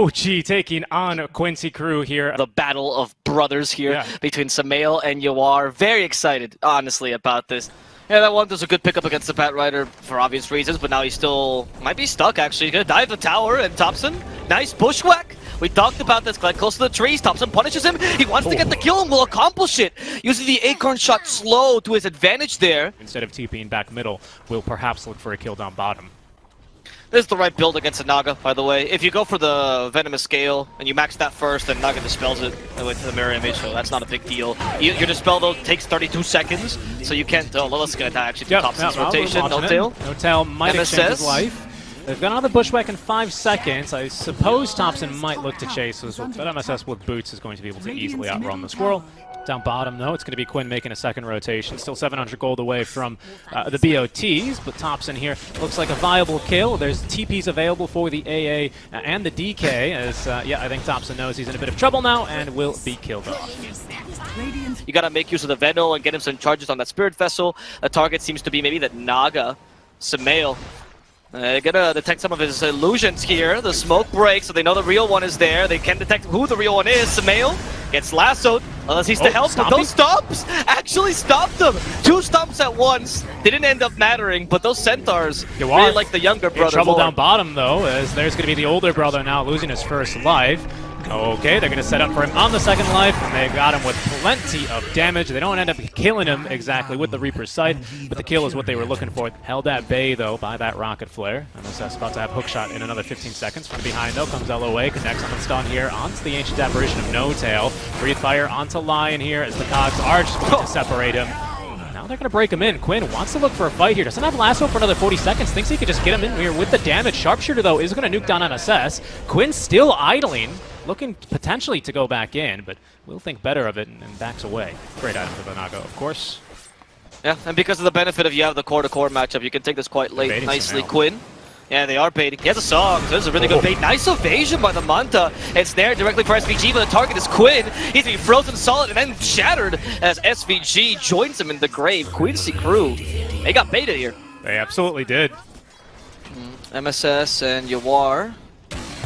OG taking on Quincy crew here. The battle of brothers here between Samael and Yawar. Very excited, honestly, about this. Yeah, that one was a good pickup against the Pat Rider for obvious reasons, but now he still might be stuck, actually. He's going to dive the tower, and Thompson, nice bushwhack. We talked about this, Glenn, close to the trees. Thompson punishes him. He wants to get the kill and will accomplish it. Using the acorn shot slow to his advantage there. Instead of TPing back middle, we'll perhaps look for a kill down bottom. This is the right build against a Naga, by the way. If you go for the Venomous Scale and you max that first, then Naga dispels it away to the mirror image, so that's not a big deal. Your dispel, though, takes 32 seconds, so you can't... Oh, Lilith's going to actually do Thompson's rotation. No tail. No tail might exchange his life. They've got another bushwhack in 5 seconds. I suppose Thompson might look to chase, but MSS with boots is going to be able to easily outrun the squirrel. Down bottom, though, it's going to be Quinn making a second rotation. Still 700 gold away from the BOTs, but Thompson here looks like a viable kill. There's TPs available for the AA and the DK, as, yeah, I think Thompson knows he's in a bit of trouble now and will be killed off. You got to make use of the Veno and get him some charges on that Spirit Vessel. The target seems to be maybe that Naga, Samael. They're gonna detect some of his illusions here. The smoke breaks, so they know the real one is there. They can detect who the real one is. Samael gets lassoed, unless he's to help, but those stomps actually stopped them. 2 stomps at once. They didn't end up mattering, but those centaurs really like the younger brother. Trouble down bottom, though, as there's gonna be the older brother now losing his first life. Okay, they're going to set up for him on the second life, and they got him with plenty of damage. They don't end up killing him exactly with the Reaper's Sight, but the kill is what they were looking for. Held at bay, though, by that rocket flare. MSS about to have hookshot in another 15 seconds. From behind, though, comes LOA, connects on the stun here onto the Ancient Apparition of No Tail. Breathe Fire onto Lion here as the cogs are just going to separate him. Now they're going to break him in. Quinn wants to look for a fight here. Doesn't have lasso for another 40 seconds. Thinks he could just get him in here with the damage. Sharpshooter, though, is going to nuke down MSS. Quinn still idling. Looking potentially to go back in, but we'll think better of it and backs away. Great item for the Naga, of course. Yeah, and because of the benefit of you have the core-to-core matchup, you can take this quite late. Nicely, Quinn. Yeah, they are baiting. He has a song, so this is a really good bait. Nice evasion by the Manta. It's there directly for SVG, but the target is Quinn. He's going to be frozen solid and then shattered as SVG joins him in the grave. Quincy crew, they got baited here. They absolutely did. MSS and Yawar.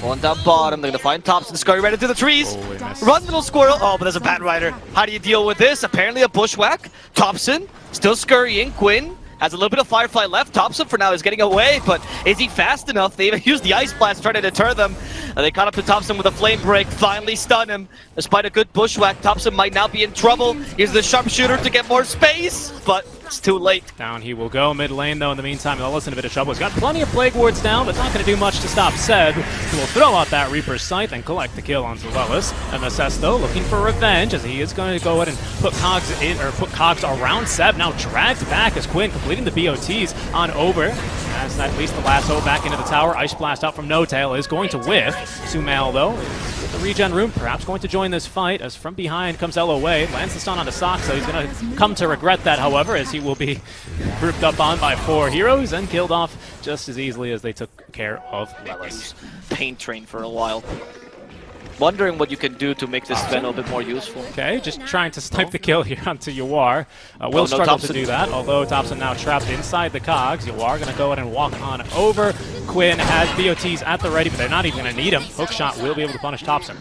Going down bottom, they're going to find Thompson, scurry right into the trees. Run, little squirrel. Oh, but there's a Pat Rider. How do you deal with this? Apparently a bushwhack. Thompson still scurrying. Quinn has a little bit of Firefly left. Thompson for now is getting away, but is he fast enough? They even used the Ice Blast trying to deter them. They caught up to Thompson with a Flame Break, finally stun him. Despite a good bushwhack, Thompson might now be in trouble. Here's the Sharpshooter to get more space, but it's too late. Down he will go. Mid lane, though, in the meantime, Lilith's in a bit of trouble. He's got plenty of Plague Wards down, but not going to do much to stop Seb, who will throw out that Reaper's Scythe and collect the kill onto Lilith. MSS, though, looking for revenge, as he is going to go ahead and put cogs in, or put cogs around Seb. Now dragged back as Quinn completing the BOTs on over. As at least the lasso back into the tower. Ice Blast out from No Tail is going to whiff. Sumail, though, with the regen room, perhaps going to join this fight, as from behind comes LOA. Lands the stun onto Sock, so he's going to come to regret that, however, as he will be grouped up on by 4 heroes and killed off just as easily as they took care of Lilith. Paint train for a while. Wondering what you can do to make this Veno a bit more useful. Okay, just trying to snipe the kill here onto Yawar. Will struggle to do that, although Thompson now trapped inside the cogs. Yawar going to go ahead and walk on over. Quinn has BOTs at the ready, but they're not even going to need him. Hookshot will be able to punish Thompson.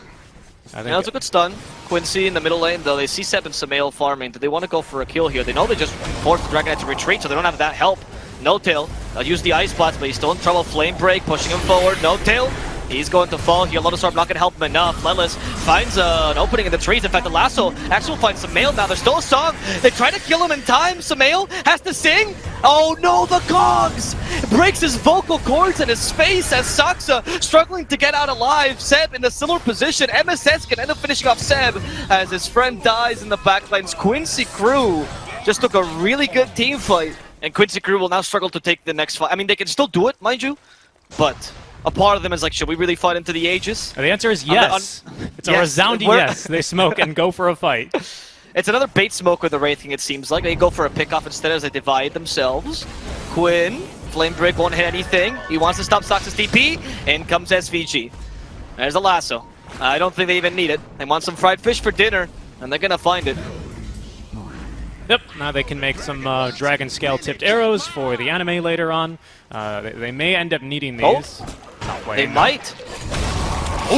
Yeah, that's a good stun. Quincy in the middle lane, though. They see Seb and Samael farming. Do they want to go for a kill here? They know they just forced the Dragon Knight to retreat, so they don't have that help. No Tail. They'll use the Ice Blast, but he's still in trouble. Flame Break, pushing him forward. No Tail. He's going to fall here. Lotus Orb not going to help him enough. Lelis finds an opening in the trees. In fact, the lasso actually will find Samael now. There's still a song. They try to kill him in time. Samael has to sing. Oh no, the cogs! Breaks his vocal cords and his face as Saksa struggling to get out alive. Seb in a similar position. MSS can end up finishing off Seb as his friend dies in the backlines. Quincy crew just took a really good team fight. And Quincy crew will now struggle to take the next fight. I mean, they can still do it, mind you, but a part of them is like, should we really fight into the Aegis? The answer is yes. It's a resounding yes. They smoke and go for a fight. It's another bait smoke with the Wraithing, it seems like. They go for a pick-off instead as they divide themselves. Quinn, Flame Break won't hit anything. He wants to stop Sox's TP. In comes SVG. There's a lasso. I don't think they even need it. They want some fried fish for dinner, and they're going to find it. Yep, now they can make some dragon scale tipped arrows for the anime later on. They may end up needing these. They might.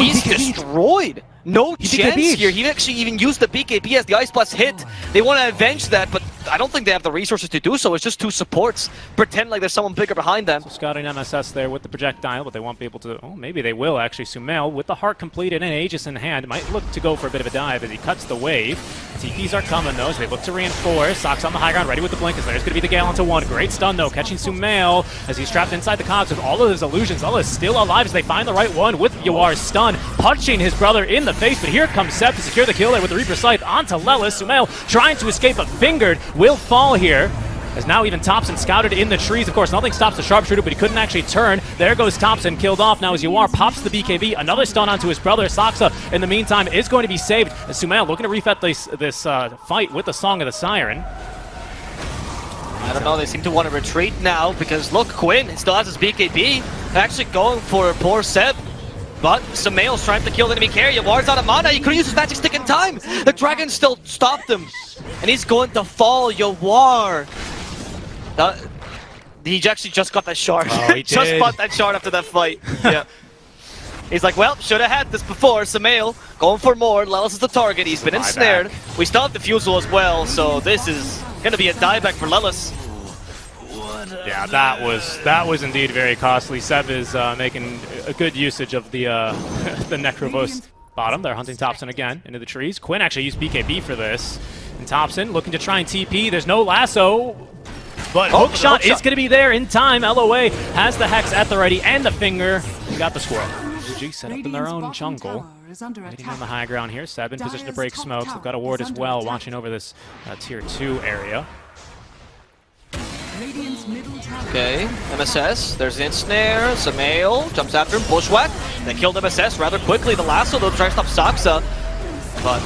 He's destroyed. No chance here. He actually even used the BKB as the Ice Blast hit. They want to avenge that, but I don't think they have the resources to do so. It's just two supports. Pretend like there's someone bigger behind them. So scouting MSS there with the projectile, but they won't be able to... Oh, maybe they will, actually. Sumail, with the heart completed and Aegis in hand, might look to go for a bit of a dive as he cuts the wave. TPs are coming, though, as they look to reinforce. Sox on the high ground, ready with the blink, as there's going to be the Gale onto one. Great stun, though, catching Sumail as he's trapped inside the cogs with all of his illusions. All is still alive as they find the right one with Yawar's stun, punching his brother in the face, but here comes Seb to secure the kill there with the Reaper Scythe onto Lelis. Sumail trying to escape, but Fingered will fall here. As now even Thompson scouted in the trees. Of course, nothing stops the sharpshooter, but he couldn't actually turn. There goes Thompson, killed off. Now as Yawar pops the BKB, another stun onto his brother. Saksa, in the meantime, is going to be saved. As Sumail looking to reset this fight with the Song of the Siren. I don't know, they seem to want to retreat now because look, Quinn still has his BKB. They're actually going for poor Seb. But Sumail's trying to kill the enemy carrier. Yawar's out of mana. He couldn't use his magic stick in time. The dragon still stopped him. And he's going to fall. Yawar. He actually just got that shard. Oh, he just did. bought that shard after that fight. Yeah. He's like, well, should have had this before. Sumail going for more. Lelis is the target. He's been ensnared. We still have Diffusal as well, so this is going to be a dieback for Lelis. Yeah, that was indeed very costly. Seb is making a good usage of the the Necrovos bottom. They're hunting Thompson again into the trees. Quinn actually used BKB for this. And Thompson looking to try and TP. There's no lasso, but hookshot is going to be there in time. LOA has the Hex at the ready and the finger. He got the squirrel. G set up in their own jungle. Waiting on the high ground here. Seb in position to break smokes. They've got a ward as well, watching over this tier 2 area. Okay, MSS, there's an ensnare, Sumail jumps after him, bushwhack. They killed MSS rather quickly. The lasso though tries to stop Saksa, but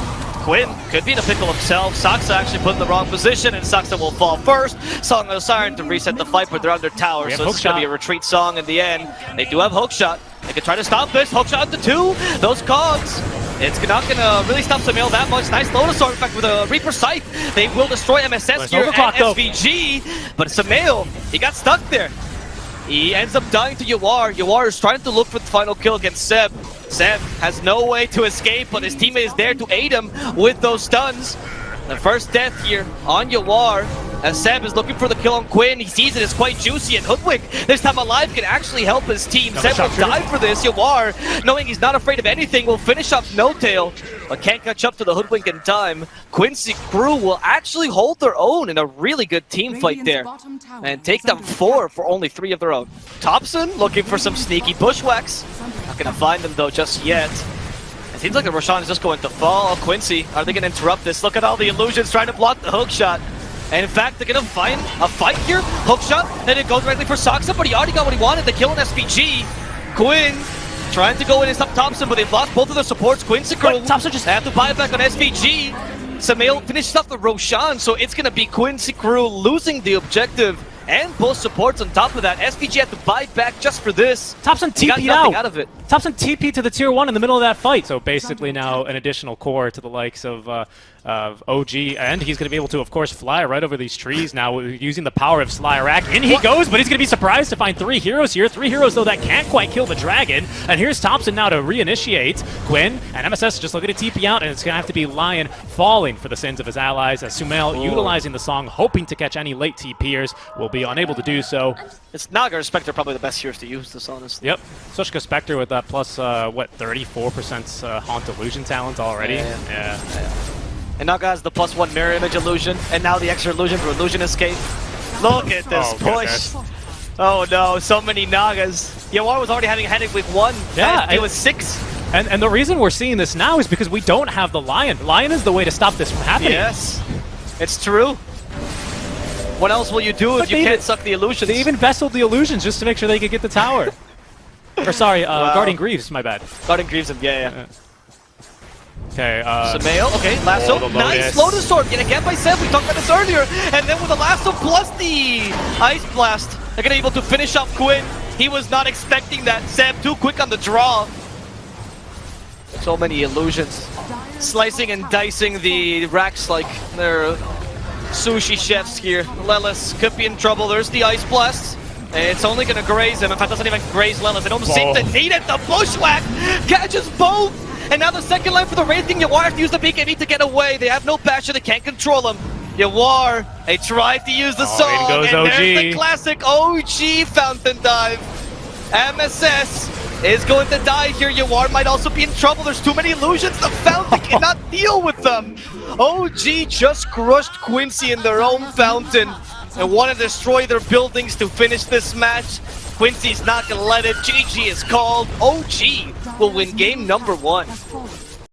Quinn could be in a pickle himself. Saksa actually put in the wrong position, and Saksa will fall first. Song of the Siren to reset the fight, but they're under tower, so it's going to be a retreat song in the end. They do have hookshot. They can try to stop this. Hookshot to 2. Those cogs. It's not going to really stop Sumail that much. Nice Lotus Sword, in fact, with a Reaper Scythe. They will destroy MSS here and SVG. But Sumail, he got stuck there. He ends up dying to Yawar. Yawar is trying to look for the final kill against Seb. Seb has no way to escape, but his teammate is there to aid him with those stuns. The first death here on Yawar. As Seb is looking for the kill on Quinn, he sees it is quite juicy, and Hoodwink, this time alive, can actually help his team. Seb will die for this. Yawar, knowing he's not afraid of anything, will finish up No Tail, but can't catch up to the Hoodwink in time. Quincy crew will actually hold their own in a really good team fight there, and take them 4 for only 3 of their own. Thompson looking for some sneaky bushwhacks. Not gonna find them though just yet. It seems like the Roshan is just going to fall. Oh, Quincy, are they gonna interrupt this? Look at all the illusions trying to block the hook shot. And in fact, they're going to find a fight here. Hookshot, and it goes directly for Saksa, but he already got what he wanted, the kill on SVG. Quinn trying to go in and stop Thompson, but they've lost both of their supports. Quincy crew Thompson just have to buy it back on SVG. Sumail finishes off the Roshan, so it's going to be Quincy crew losing the objective. And both supports on top of that. SVG had to buy back just for this. Thompson TP'd out of it. Thompson TP'd to the tier 1 in the middle of that fight. So basically now an additional core to the likes of OG. And he's going to be able to, of course, fly right over these trees now using the power of Slyrack. In he goes, but he's going to be surprised to find 3 heroes here. 3 heroes, though, that can't quite kill the dragon. And here's Thompson now to reinitiate. Quinn and MSS just looking to TP out, and it's going to have to be Lion falling for the sins of his allies. As Sumail utilizing the song, hoping to catch any late TPers, will be unable to do so. It's Naga or Spectre probably the best heroes to use this, honestly. Yep. Sushka Spectre with that plus, what, 34% Haunt Illusion talent already? Yeah. And Naga has the +1 Mirror Image Illusion, and now the extra illusion for Illusion Escape. Look at this push. Oh no, so many Nagas. Yawar was already having a headache with 1. Yeah. It was 6. And the reason we're seeing this now is because we don't have the Lion. Lion is the way to stop this from happening. Yes, it's true. What else will you do if you can't suck the illusions? They even vesseled the illusions just to make sure they could get the tower. Or sorry, Guardian Greaves, my bad. Guardian Greaves him, yeah. Okay, Sumail, okay, lasso, nice Lotus Sword, gonna get by Seb, we talked about this earlier, and then with the lasso plus the Ice Blast, they're gonna be able to finish off Quinn. He was not expecting that. Seb too quick on the draw. So many illusions. Slicing and dicing the racks like they're sushi chefs here. Lelis could be in trouble. There's the Ice Blast. It's only gonna graze him. In fact, doesn't even graze Lelis. They don't seem to need it. The bushwhack catches both. And now the second line for the Wraith King. Yawar has to use the BKB to get away. They have no basher. They can't control him. Yawar, they tried to use the song. In goes and OG. there's the classic OG fountain dive. MSS is going to die here. Yawar might also be in trouble. There's too many illusions. The fountain cannot deal with them. OG just crushed QUINCY in their own fountain and want to destroy their buildings to finish this match. QUINCY's not going to let it. GG is called. OG will win game number 1.